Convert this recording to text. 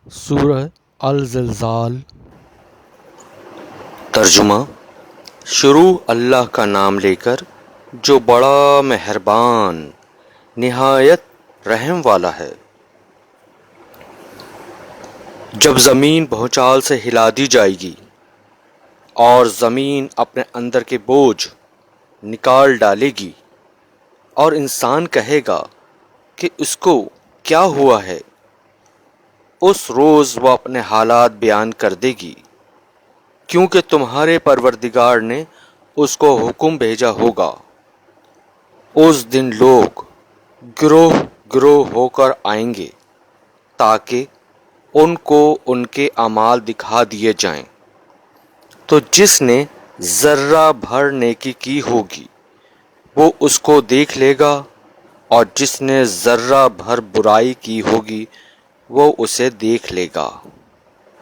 سورہ الزلزال۔ ترجمہ: شروع اللہ کا نام لے کر جو بڑا مہربان نہایت رحم والا ہے۔ جب زمین بھونچال سے ہلا دی جائے گی اور زمین اپنے اندر کے بوجھ نکال ڈالے گی اور انسان کہے گا کہ اس کو کیا ہوا ہے، اس روز وہ اپنے حالات بیان کر دے گی، کیونکہ تمہارے پروردگار نے اس کو حکم بھیجا ہوگا۔ اس دن لوگ گروہ گروہ ہو کر آئیں گے تاکہ ان کو ان کے اعمال دکھا دیے جائیں، تو جس نے ذرہ بھر نیکی کی ہوگی وہ اس کو دیکھ لے گا، اور جس نے ذرہ بھر برائی کی ہوگی وہ اسے دیکھ لے گا۔